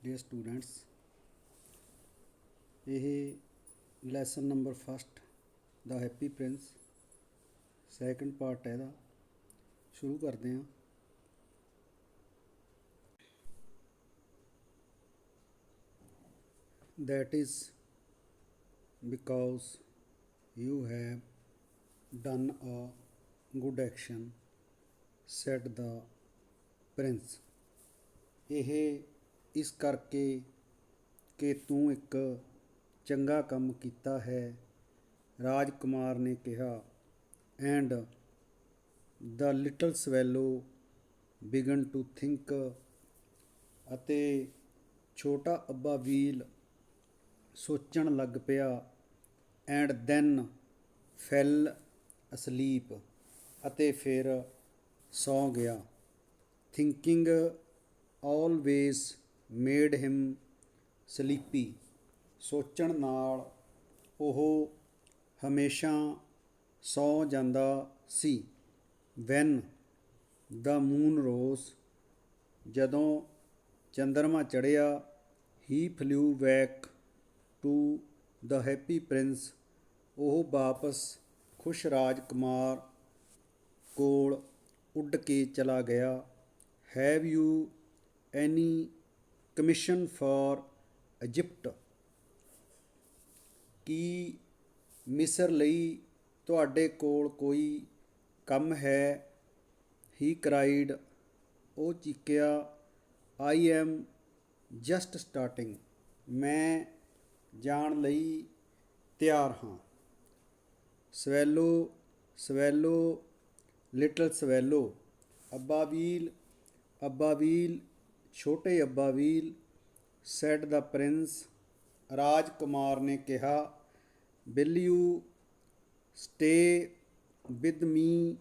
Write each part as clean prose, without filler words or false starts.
Dear students, ਇਹ lesson number first ਦਾ happy Prince second part ਹੈ ਇਹਦਾ। ਸ਼ੁਰੂ ਕਰਦੇ ਹਾਂ। That is because you have done a good action, said the prince. ਇਹ ਇਸ ਕਰਕੇ ਕਿ ਤੂੰ ਇੱਕ ਚੰਗਾ ਕੰਮ ਕੀਤਾ ਹੈ, ਰਾਜਕੁਮਾਰ ਨੇ ਕਿਹਾ। And the little swallow began to think, ਅਤੇ ਛੋਟਾ ਅੱਬਾ ਵੀਲ ਸੋਚਣ ਲੱਗ ਪਿਆ। ਐਂਡ ਦੈਨ ਫੈਲ ਅਸਲੀਪ, ਅਤੇ ਫਿਰ ਸੌਂ ਗਿਆ। ਥਿੰਕਿੰਗ ਆਲਵੇਜ਼ ਮੇਡ ਹਿਮ ਸਲੀਪੀ, ਸੋਚਣ ਨਾਲ ਉਹ ਹਮੇਸ਼ਾ ਸੌਂ ਜਾਂਦਾ ਸੀ। ਵੈਨ ਦ ਮੂਨ ਰੋਜ਼, ਜਦੋਂ ਚੰਦਰਮਾ ਚੜ੍ਹਿਆ। He flew back to the happy prince, ਉਹ ਵਾਪਸ ਖੁਸ਼ ਰਾਜਕੁਮਾਰ ਕੋਲ ਉੱਡ ਕੇ ਚਲਾ ਗਿਆ। Have you any commission for Egypt, ਕੀ ਮਿਸਰ ਲਈ ਤੁਹਾਡੇ ਕੋਲ ਕੋਈ ਕੰਮ ਹੈ? ਹੀ ਕਰਾਈਡ, ਉਹ ਚੀਕਿਆ। ਆਈ ਐਮ ਜਸਟ ਸਟਾਰਟਿੰਗ, ਮੈਂ ਜਾਣ ਲਈ ਤਿਆਰ ਹਾਂ। ਸਵੈਲੋ ਸਵੈਲੋ ਲਿਟਲ ਸਵੈਲੋ, ਅੱਬਾ ਵੀਲ ਛੋਟੇ ਅੱਬਾ ਵੀਲ। ਸੈਡ ਦਾ ਪ੍ਰਿੰਸ, ਰਾਜਕੁਮਾਰ ਨੇ ਕਿਹਾ। Will you stay with me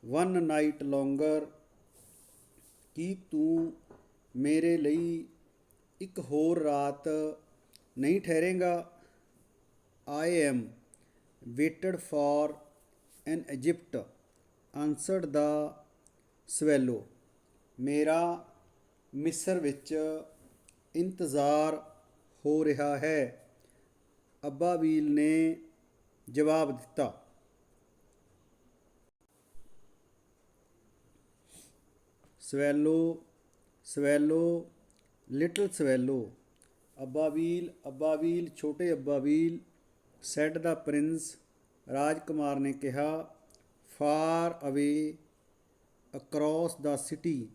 one night longer, ਕੀ ਤੂੰ ਮੇਰੇ ਲਈ ਇੱਕ ਹੋਰ ਰਾਤ ਨਹੀਂ ਠਹਿਰੇਂਗਾ? I am waited for in Egypt, answered the swallow, ਮੇਰਾ ਮਿਸਰ ਵਿੱਚ ਇੰਤਜ਼ਾਰ ਹੋ ਰਿਹਾ ਹੈ, ਅੱਬਾ ਵੀਲ ਨੇ ਜਵਾਬ ਦਿੱਤਾ। ਸਵੈਲੋ ਸਵੈਲੋ ਲਿਟਲ ਸਵੈਲੋ, ਅੱਬਾ ਵੀਲ ਛੋਟੇ ਅੱਬਾ ਵੀਲ। ਸੈਡ ਦਾ ਪ੍ਰਿੰਸ, ਰਾਜਕੁਮਾਰ ਨੇ ਕਿਹਾ। ਫਾਰ ਅਵੇ ਅਕਰੋਸ ਦਾ ਸਿਟੀ,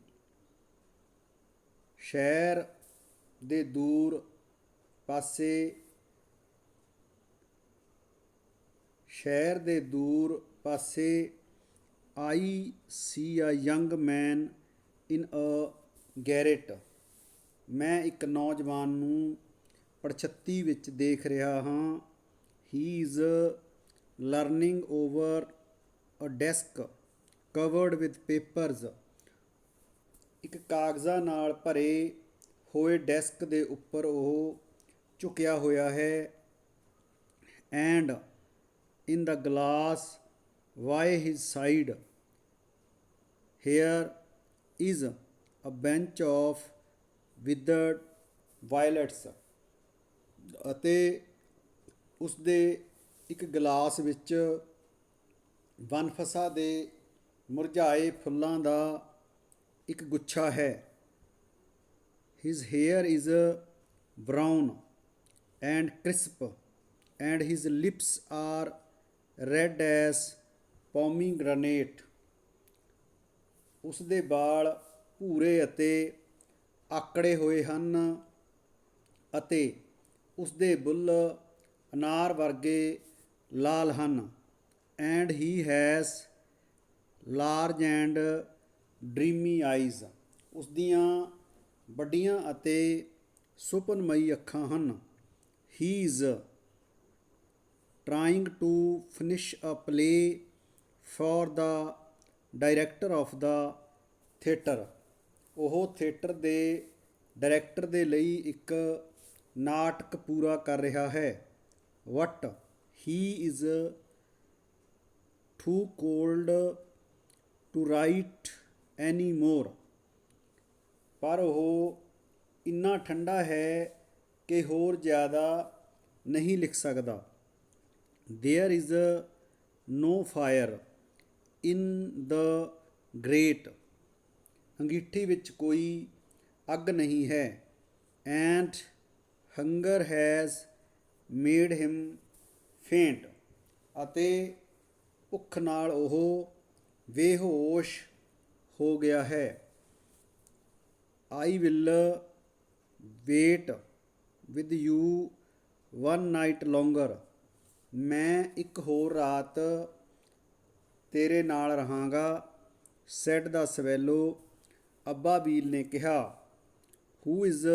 ਸ਼ਹਿਰ ਦੇ ਦੂਰ ਪਾਸੇ। ਆਈ ਸੀ ਅ ਯੰਗ ਮੈਨ ਇਨ ਅ ਗੈਰੇਟ, ਮੈਂ ਇੱਕ ਨੌਜਵਾਨ ਨੂੰ ਪੜਛੱਤੀ ਵਿੱਚ ਦੇਖ ਰਿਹਾ ਹਾਂ। He is leaning over a desk covered with papers, ਇੱਕ ਕਾਗਜ਼ਾਂ ਨਾਲ ਭਰੇ ਹੋਏ ਡੈਸਕ ਦੇ ਉੱਪਰ ਉਹ ਝੁਕਿਆ ਹੋਇਆ ਹੈ। And in the glass by his side here is a bunch of withered violets, ਅਤੇ ਉਸਦੇ ਇੱਕ ਗਲਾਸ ਵਿੱਚ ਵਨਫਸਾ ਦੇ ਮੁਰਝਾਏ ਫੁੱਲਾਂ ਦਾ ਇੱਕ ਗੁੱਛਾ ਹੈ। His hair is brown and crisp, and his lips are red as pomegranate, ਉਸਦੇ ਵਾਲ ਭੂਰੇ ਅਤੇ ਆਕੜੇ ਹੋਏ ਹਨ, ਅਤੇ ਉਸਦੇ ਬੁੱਲ੍ਹ ਅਨਾਰ ਵਰਗੇ ਲਾਲ ਹਨ। And he has large and dreamy eyes, ਉਸਦੀਆਂ ਵੱਡੀਆਂ ਅਤੇ ਸੁਪਨਮਈ ਅੱਖਾਂ ਹਨ। He is trying to finish a play for the director of the theatre, ਉਹ ਥੀਏਟਰ ਦੇ ਡਾਇਰੈਕਟਰ ਦੇ ਲਈ ਇੱਕ ਨਾਟਕ ਪੂਰਾ ਕਰ ਰਿਹਾ ਹੈ। But he is too cold to write any more, ਪਰ ਉਹ ਇੰਨਾ ਠੰਡਾ ਹੈ ਕਿ ਹੋਰ ਜ਼ਿਆਦਾ ਨਹੀਂ ਲਿਖ ਸਕਦਾ। There is no fire in the grate, ਅੰਗੀਠੀ ਵਿੱਚ ਕੋਈ ਅੱਗ ਨਹੀਂ ਹੈ। And hunger has made him faint, ਅਤੇ ਭੁੱਖ ਨਾਲ ਉਹ ਬੇਹੋਸ਼ ਹੋ ਗਿਆ ਹੈ। I will wait with you one night longer, ਮੈਂ ਇੱਕ ਹੋਰ ਰਾਤ ਤੇਰੇ ਨਾਲ ਰਹਾਂਗਾ। ਸੈਡ ਦਾ ਸਵੈਲੋ, ਅੱਬਾਬੀਲ ਨੇ ਕਿਹਾ। Who is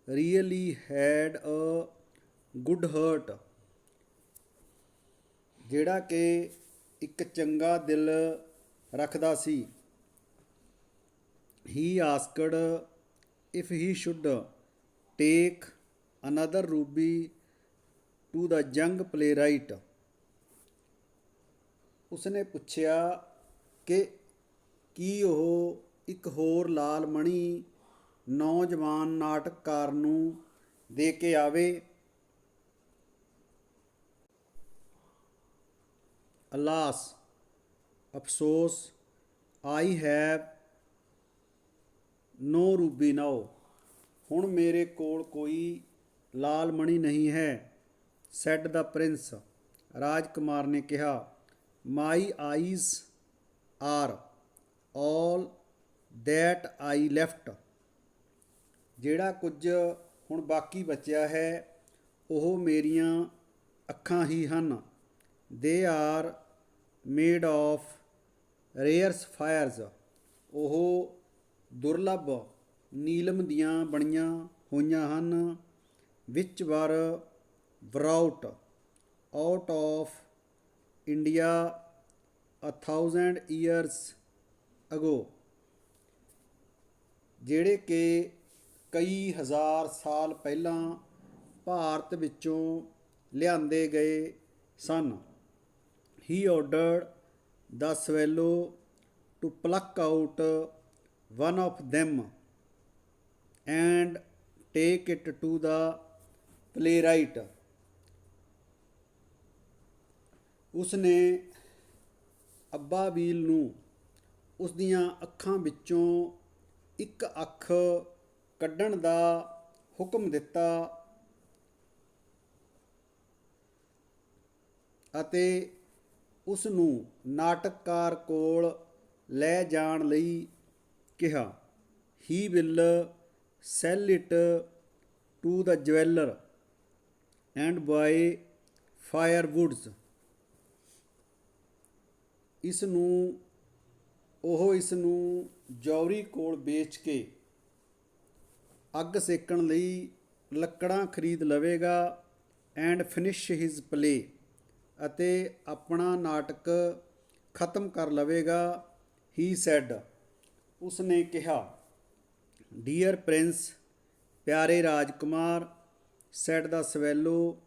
really had a good heart, ਜਿਹੜਾ ਕਿ ਇੱਕ ਚੰਗਾ ਦਿਲ ਰੱਖਦਾ ਸੀ। He asked if he should take another ruby to the young playwright, ਉਸਨੇ ਪੁੱਛਿਆ ਕਿ ਕੀ ਉਹ ਇੱਕ ਹੋਰ ਲਾਲ ਮਣੀ ਨੌਜਵਾਨ ਨਾਟਕਕਾਰ ਨੂੰ ਦੇ ਕੇ ਆਵੇ। ਅਲਾਸ, ਅਫਸੋਸ, ਆਈ ਹੈਵ ਨੋ ਰੂਬੀ ਨਾਓ, ਹੁਣ ਮੇਰੇ ਕੋਲ ਕੋਈ ਲਾਲ ਮਣੀ ਨਹੀਂ ਹੈ। ਸੈਡ ਦਾ ਪ੍ਰਿੰਸ, ਰਾਜਕੁਮਾਰ ਨੇ ਕਿਹਾ। My eyes are all that I left, ਜਿਹੜਾ ਕੁਝ ਹੁਣ ਬਾਕੀ ਬਚਿਆ ਹੈ ਉਹ ਮੇਰੀਆਂ ਅੱਖਾਂ ਹੀ ਹਨ। They are made of rare sapphires, ਉਹ ਦੁਰਲੱਭ ਨੀਲਮ ਦੀਆਂ ਬਣੀਆਂ ਹੋਈਆਂ ਹਨ। Which were brought out of India 1000 years ago, ਜਿਹੜੇ ਕਿ ਕਈ ਹਜ਼ਾਰ ਸਾਲ ਪਹਿਲਾਂ ਭਾਰਤ ਵਿੱਚੋਂ ਲਿਆਂਦੇ ਗਏ ਸਨ। He ordered the swallow to pluck out one of them and take it to the playwright, ਉਸਨੇ ਅੱਬਾਬੀਲ ਨੂੰ ਉਸ ਦੀਆਂ ਅੱਖਾਂ ਵਿੱਚੋਂ ਇੱਕ ਅੱਖ ਕੱਢਣ ਦਾ ਹੁਕਮ ਦਿੱਤਾ ਅਤੇ ਉਸ ਨੂੰ ਨਾਟਕਕਾਰ ਕੋਲ ਲੈ ਜਾਣ ਲਈ ਕਿਹਾ। He will sell it to the jeweller and buy firewoods, ਇਸ ਨੂੰ ਜੌਹਰੀ ਕੋਲ ਵੇਚ ਕੇ ਅੱਗ ਸੇਕਣ ਲਈ ਲੱਕੜਾਂ ਖਰੀਦ ਲਵੇਗਾ। ਐਂਡ ਫਿਨਿਸ਼ ਹਿਜ਼ ਪਲੇ, ਅਤੇ ਆਪਣਾ ਨਾਟਕ ਖਤਮ ਕਰ ਲਵੇਗਾ। ਹੀ ਸੈਡ, ਉਸਨੇ ਕਿਹਾ। ਡੀਅਰ ਪ੍ਰਿੰਸ, ਪਿਆਰੇ ਰਾਜਕੁਮਾਰ। ਸੈਡ ਦਾ ਸਵੈਲੋ,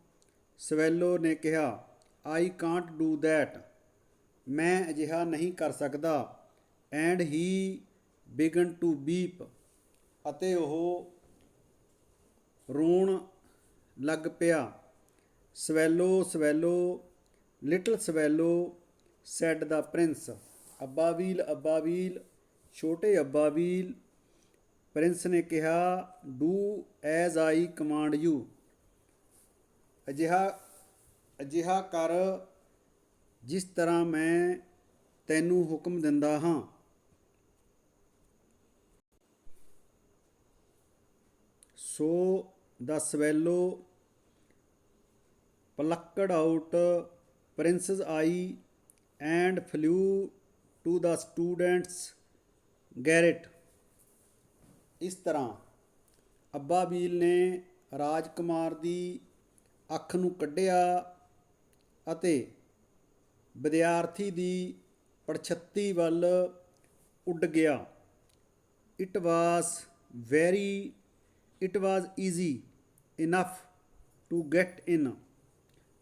ਸਵੈਲੋ ਨੇ ਕਿਹਾ। ਆਈ ਕਾਂਟ ਡੂ ਦੈਟ, ਮੈਂ ਅਜਿਹਾ ਨਹੀਂ ਕਰ ਸਕਦਾ। And he began to weep, ਅਤੇ ਉਹ ਰੋਣ ਲੱਗ ਪਿਆ। Swallow, swallow, little swallow, said the prince. ਅੱਬਾਬੀਲ, ਅੱਬਾਬੀਲ, ਛੋਟੇ ਅੱਬਾਬੀਲ। ਪ੍ਰਿੰਸ ਨੇ ਕਿਹਾ। Do as I command you, ਅਜਿਹਾ ਕਰ ਜਿਸ ਤਰ੍ਹਾਂ ਮੈਂ ਤੈਨੂੰ ਹੁਕਮ ਦਿੰਦਾ ਹਾਂ। So the swallow plucked out prince's eye and flew to the students garret. ਇਸ ਤਰ੍ਹਾਂ ਅੱਬਾਬੀਲ ਨੇ ਰਾਜਕੁਮਾਰ ਦੀ ਅੱਖ ਨੂੰ ਕੱਢਿਆ ਅਤੇ ਵਿਦਿਆਰਥੀ ਦੀ ਪੜਛੱਤੀ ਵੱਲ ਉੱਡ ਗਿਆ। It was easy enough to get in,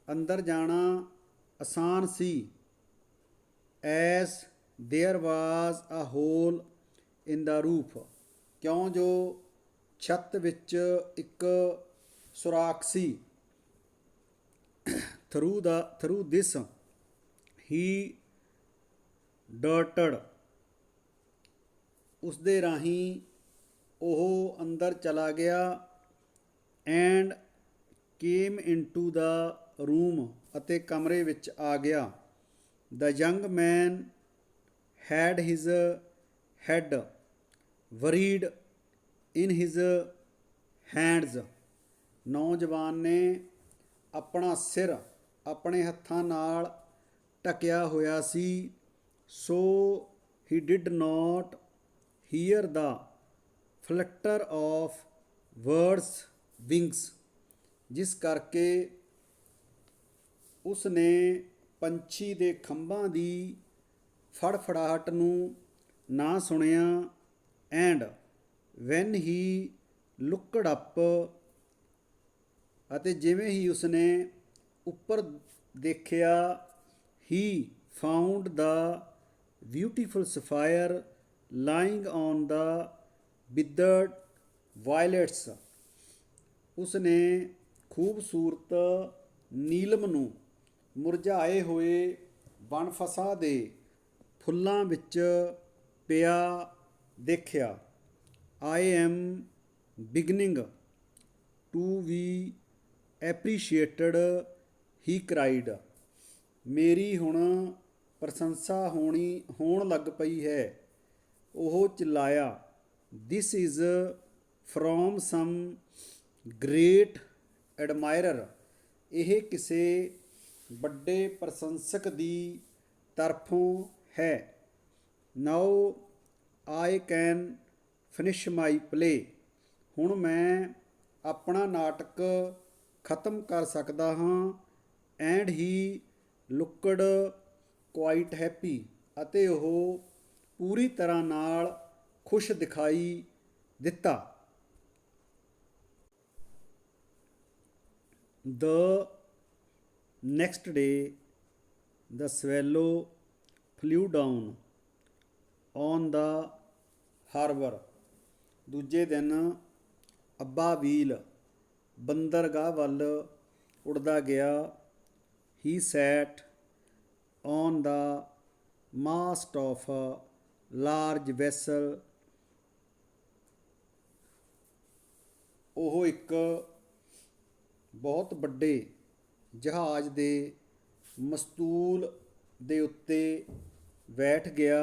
ਅੰਦਰ ਜਾਣਾ ਆਸਾਨ ਸੀ। As there was a hole in the roof, ਕਿਉਂ ਜੋ ਛੱਤ ਵਿੱਚ ਇੱਕ ਸੁਰਾਖ ਸੀ। ਥਰੂ ਦਿਸ ਹੀ ਡਰਟਡ, ਉਸਦੇ ਰਾਹੀਂ ਉਹ ਅੰਦਰ ਚਲਾ ਗਿਆ। And came into the room, ਅਤੇ ਕਮਰੇ ਵਿੱਚ ਆ ਗਿਆ। The young man had his head buried in his hands, ਨੌਜਵਾਨ ਨੇ ਆਪਣਾ ਸਿਰ ਆਪਣੇ ਹੱਥਾਂ ਨਾਲ ਢਕਿਆ ਹੋਇਆ ਸੀ। so he did not hear the flutter of birds wings, ਜਿਸ ਕਰਕੇ ਉਸ ਨੇ ਪੰਛੀ ਦੇ ਖੰਭਾਂ ਦੀ ਫੜਫੜਾਹਟ ਨੂੰ ਨਾ ਸੁਣਿਆ। And when he looked up, ਅਤੇ ਜਿਵੇਂ ਹੀ ਉਸਨੇ ਉੱਪਰ ਦੇਖਿਆ, he found the beautiful sapphire lying on the withered violets, ਉਸਨੇ ਖੂਬਸੂਰਤ ਨੀਲਮ ਨੂੰ ਮੁਰਝਾਏ ਹੋਏ ਵਣਫਸਾਂ ਦੇ ਫੁੱਲਾਂ ਵਿੱਚ ਪਿਆ ਦੇਖਿਆ। I am beginning to be appreciated, he cried, ਮੇਰੀ ਹੁਣ ਪ੍ਰਸ਼ੰਸਾ ਹੋਣ ਲੱਗ ਪਈ ਹੈ, ਉਹ ਚਿল্ਲਾਇਆ। This is from some great admirer, ਇਹ ਕਿਸੇ ਵੱਡੇ ਪ੍ਰਸ਼ੰਸਕ ਦੀ ਤਰਫੋਂ ਹੈ। Now I can finish my play, ਹੁਣ ਮੈਂ ਆਪਣਾ ਨਾਟਕ ਖਤਮ ਕਰ ਸਕਦਾ ਹਾਂ। And he looked quite happy, ਅਤੇ ਉਹ ਪੂਰੀ ਤਰ੍ਹਾਂ ਨਾਲ ਖੁਸ਼ ਦਿਖਾਈ ਦਿੱਤਾ। The next day the swallow flew down on the harbour, ਦੂਜੇ ਦਿਨ ਅੱਬਾਬੀਲ ਬੰਦਰਗਾਹ ਵੱਲ ਉੱਡਦਾ ਗਿਆ। he sat on the mast of a large vessel, ਉਹ ਇੱਕ ਬਹੁਤ ਵੱਡੇ ਜਹਾਜ਼ ਦੇ ਮਸਤੂਲ ਦੇ ਉੱਤੇ ਬੈਠ ਗਿਆ।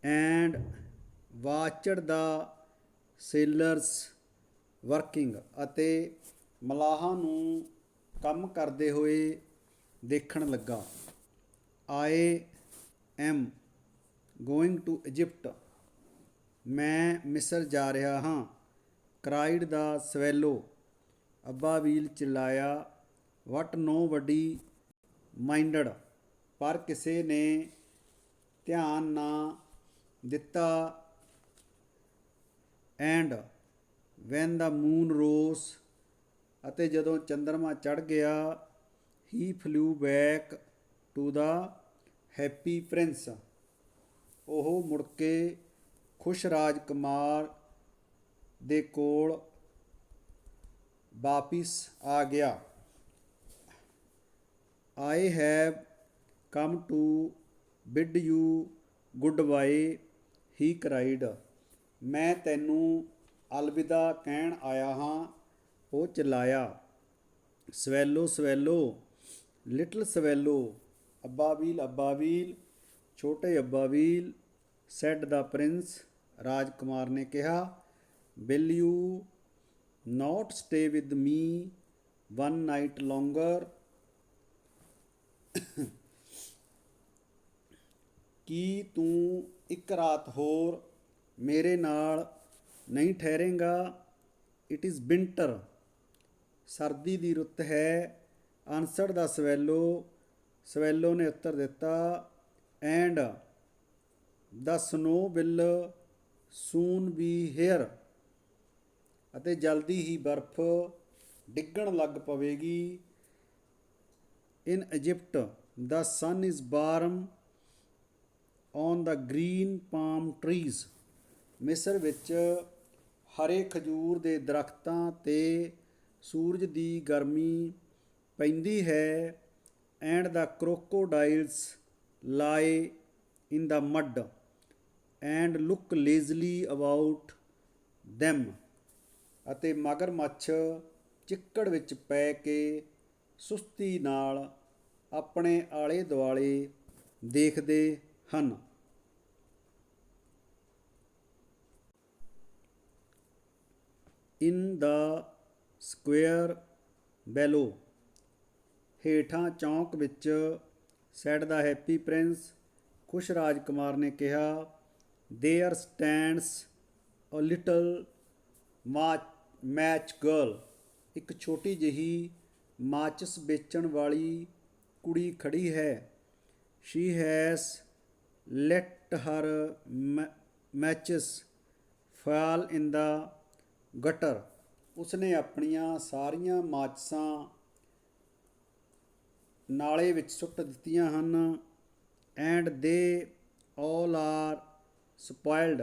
And watched the sailors working, ਅਤੇ ਮਲਾਹਾਂ ਨੂੰ ਕੰਮ ਕਰਦੇ ਹੋਏ ਦੇਖਣ ਲੱਗਾ। I am going to Egypt, ਮੈਂ ਮਿਸਰ ਜਾ ਰਿਹਾ ਹਾਂ। ਕਰਾਈਡ ਦਾ ਸਵੈਲੋ, ਅੱਬਾਬੀਲ ਚਿল্ਲਾਇਆ। ਵਟ ਨੋਬਡੀ ਮਾਈਂਡਡ, ਪਰ ਕਿਸੇ ਨੇ ਧਿਆਨ ਨਾ ਦਿੱਤਾ। ਐਂਡ ਵੈਨ ਦਾ ਮੂਨ ਰੋਸ, ਅਤੇ ਜਦੋਂ ਚੰਦਰਮਾ ਚੜ੍ਹ ਗਿਆ। He flew back to the happy prince, ਉਹ ਮੁੜ ਕੇ ਖੁਸ਼ ਰਾਜਕੁਮਾਰ ਦੇ ਕੋਲ ਵਾਪਿਸ ਆ ਗਿਆ। I have come to bid you good bye, he cried, ਮੈਂ ਤੈਨੂੰ ਅਲਵਿਦਾ ਕਹਿਣ ਆਇਆ ਹਾਂ, ਉਹ ਚਿল্ਲਾਇਆ। ਸਵੈਲੋ ਸਵੈਲੋ, ਲਿਟਲ ਸਵੈਲੋ, ਅੱਬਾਬੀਲ ਅੱਬਾਬੀਲ, ਛੋਟੇ ਅੱਬਾਬੀਲ। ਸੈਡ ਦਾ ਪ੍ਰਿੰਸ, ਰਾਜਕੁਮਾਰ ਨੇ ਕਿਹਾ। Will you not stay with me one night longer, ਕੀ ਤੂੰ ਇੱਕ ਰਾਤ ਹੋਰ ਮੇਰੇ ਨਾਲ ਨਹੀਂ ਠਹਿਰੇਂਗਾ। ਇਟ ਇਜ਼ ਵਿੰਟਰ, ਸਰਦੀ ਦੀ ਰੁੱਤ ਹੈ। ਆਨਸਰਡ ਦਾ ਸਵੈਲੋ, ਸਵੈਲੋ ਨੇ ਉੱਤਰ ਦਿੱਤਾ। And the snow will soon be here, ਅਤੇ ਜਲਦੀ ਹੀ ਬਰਫ਼ ਡਿੱਗਣ ਲੱਗ ਪਵੇਗੀ। In Egypt the sun is warm on the green palm trees, ਮਿਸਰ ਵਿੱਚ ਹਰੇ ਖਜੂਰ ਦੇ ਦਰਖਤਾਂ 'ਤੇ ਸੂਰਜ ਦੀ ਗਰਮੀ ਪੈਂਦੀ ਹੈ। And the crocodiles lie in the mud and look lazily about them। ਅਤੇ ਮਗਰਮੱਛ ਚਿੱਕੜ ਵਿੱਚ ਪੈ ਕੇ ਸੁਸਤੀ ਨਾਲ ਆਪਣੇ ਆਲੇ ਦੁਆਲੇ ਦੇਖਦੇ ਹਨ। ਇਨ ਦਾ ਸਕੁਏਅਰ ਬੈਲੋ, ਹੇਠਾਂ ਚੌਂਕ ਵਿੱਚ, ਸੈਡ ਦਾ ਹੈਪੀ ਪ੍ਰਿੰਸ, ਖੁਸ਼ ਰਾਜਕੁਮਾਰ ਨੇ ਕਿਹਾ। There stands a little match girl, ਇੱਕ ਛੋਟੀ ਜਿਹੀ ਮਾਚਿਸ ਵੇਚਣ ਵਾਲੀ ਕੁੜੀ ਖੜੀ ਹੈ। She has let her matches fall in the gutter, ਉਸਨੇ ਆਪਣੀਆਂ ਸਾਰੀਆਂ ਮਾਚਿਸਾਂ ਨਾਲੇ ਵਿੱਚ ਸੁੱਟ ਦਿੱਤੀਆਂ ਹਨ। ਐਂਡ ਦੇ ਆਲ ਆਰ ਸਪੋਇਲਡ,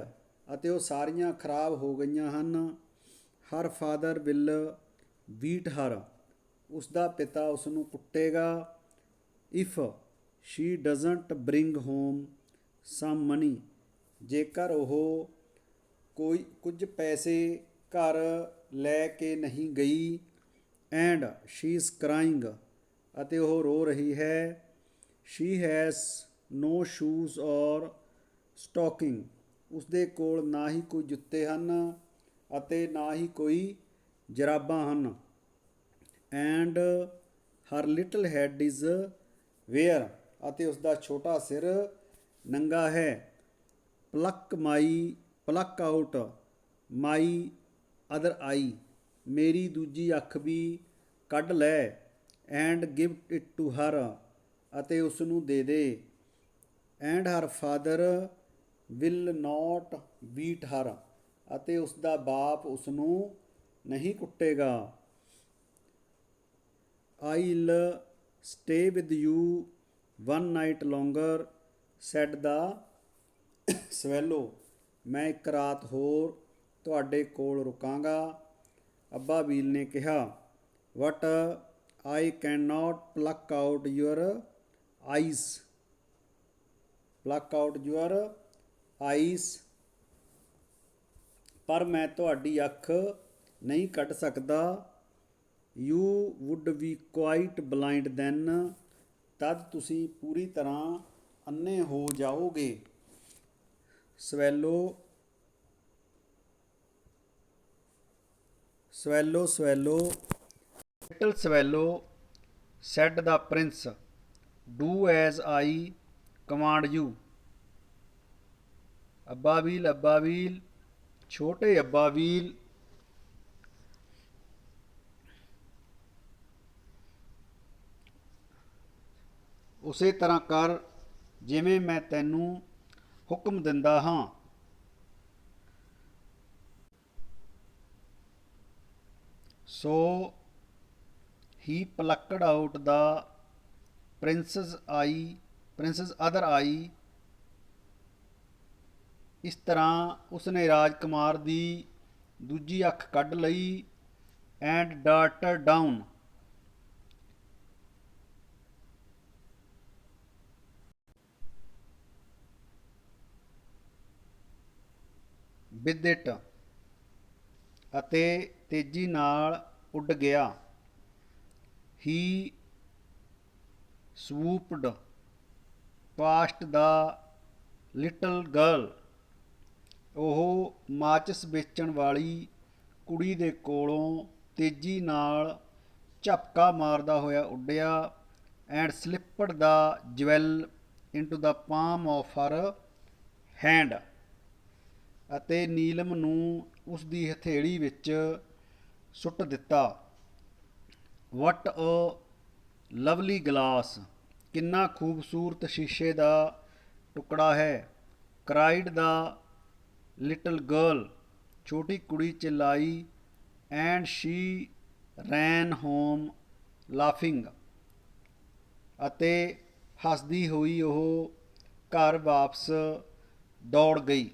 ਅਤੇ ਉਹ ਸਾਰੀਆਂ ਖਰਾਬ ਹੋ ਗਈਆਂ ਹਨ। Her father will beat her, ਉਸਦਾ ਪਿਤਾ ਉਸਨੂੰ ਕੁੱਟੇਗਾ। If she doesn't bring home some money, ਜੇਕਰ ਉਹ ਕੁਝ ਪੈਸੇ ਘਰ ਲੈ ਕੇ ਨਹੀਂ ਗਈ। ਐਂਡ ਸ਼ੀ ਇਜ਼ ਕਰਾਈਂਗ, ਅਤੇ ਉਹ ਰੋ ਰਹੀ ਹੈ। ਸ਼ੀ ਹੈਜ਼ ਨੋ ਸ਼ੂਜ਼ ਔਰ ਸਟੋਕਿੰਗ, ਉਸਦੇ ਕੋਲ ਨਾ ਹੀ ਕੋਈ ਜੁੱਤੇ ਹਨ ਅਤੇ ਨਾ ਹੀ ਕੋਈ ਜਰਾਬਾਂ ਹਨ। And her little head is bare, ਅਤੇ ਉਸਦਾ ਛੋਟਾ ਸਿਰ ਨੰਗਾ ਹੈ। Pluck out my other eye, ਮੇਰੀ ਦੂਜੀ ਅੱਖ ਵੀ ਕੱਢ ਲੈ। And give it to her, ਅਤੇ ਉਸਨੂੰ ਦੇ ਦੇ। And her father will not beat her, ਅਤੇ ਉਸਦਾ ਬਾਪ ਉਸਨੂੰ ਨਹੀਂ ਕੁੱਟੇਗਾ। I'll stay with you one night longer, said the swallow, ਮੈਂ ਇੱਕ ਰਾਤ ਹੋਰ ਤੁਹਾਡੇ ਕੋਲ ਰੁਕਾਂਗਾ, ਅੱਬਾ ਬੀਲ ਨੇ ਕਿਹਾ। But I can not pluck out your eyes, ਪਰ ਮੈਂ ਤੁਹਾਡੀ ਅੱਖ ਨਹੀਂ ਕੱਢ ਸਕਦਾ। You would be quite blind then, ਤਦ ਤੁਸੀਂ ਪੂਰੀ ਤਰ੍ਹਾਂ ਅੰਨ੍ਹੇ ਹੋ ਜਾਓਗੇ। Swallow little swallow, said the prince, do as I command you. ਅੱਬਾ ਬੀਲ, ਛੋਟੇ ਅੱਬਾ ਬੀਲ, ਉਸੇ ਤਰ੍ਹਾਂ ਕਰ ਜਿਵੇਂ ਮੈਂ ਤੈਨੂੰ ਹੁਕਮ ਦਿੰਦਾ ਹਾਂ। ਸੋ ਹੀ ਪਲੱਕਡ ਆਊਟ ਦਾ ਪ੍ਰਿੰਸ's ਅਦਰ ਆਈ, ਇਸ ਤਰ੍ਹਾਂ ਉਸਨੇ ਰਾਜਕੁਮਾਰ ਦੀ ਦੂਜੀ ਅੱਖ ਕੱਢ ਲਈ। ਐਂਡ ਡਾਰਟਡ ਡਾਊਨ, ਵਿਦ ਇਟ, ਅਤੇ ਤੇਜ਼ੀ ਨਾਲ ਉੱਡ ਗਿਆ। ਹੀ swooped past the little girl, ਉਹ ਮਾਚਿਸ ਵੇਚਣ ਵਾਲੀ ਕੁੜੀ ਦੇ ਕੋਲੋਂ ਤੇਜ਼ੀ ਨਾਲ ਝਪਕਾ ਮਾਰਦਾ ਹੋਇਆ ਉੱਡਿਆ। And slipped the jewel into the palm of her hand, ਅਤੇ ਨੀਲਮ ਨੂੰ ਉਸਦੀ ਹਥੇਲੀ ਵਿੱਚ ਸੁੱਟ ਦਿੱਤਾ। ਵਟ ਅ ਲਵਲੀ ਗਲਾਸ, ਕਿੰਨਾ ਖੂਬਸੂਰਤ ਸ਼ੀਸ਼ੇ ਦਾ ਟੁਕੜਾ ਹੈ। ਕਰਾਈਡ ਦਾ ਲਿਟਲ ਗਰਲ, ਛੋਟੀ ਕੁੜੀ ਚਿল্ਲਾਈ। ਐਂਡ ਸ਼ੀ ਰੈਨ ਹੋਮ ਲਾਫਿੰਗ, ਅਤੇ ਹੱਸਦੀ ਹੋਈ ਉਹ ਘਰ ਵਾਪਸ ਦੌੜ ਗਈ।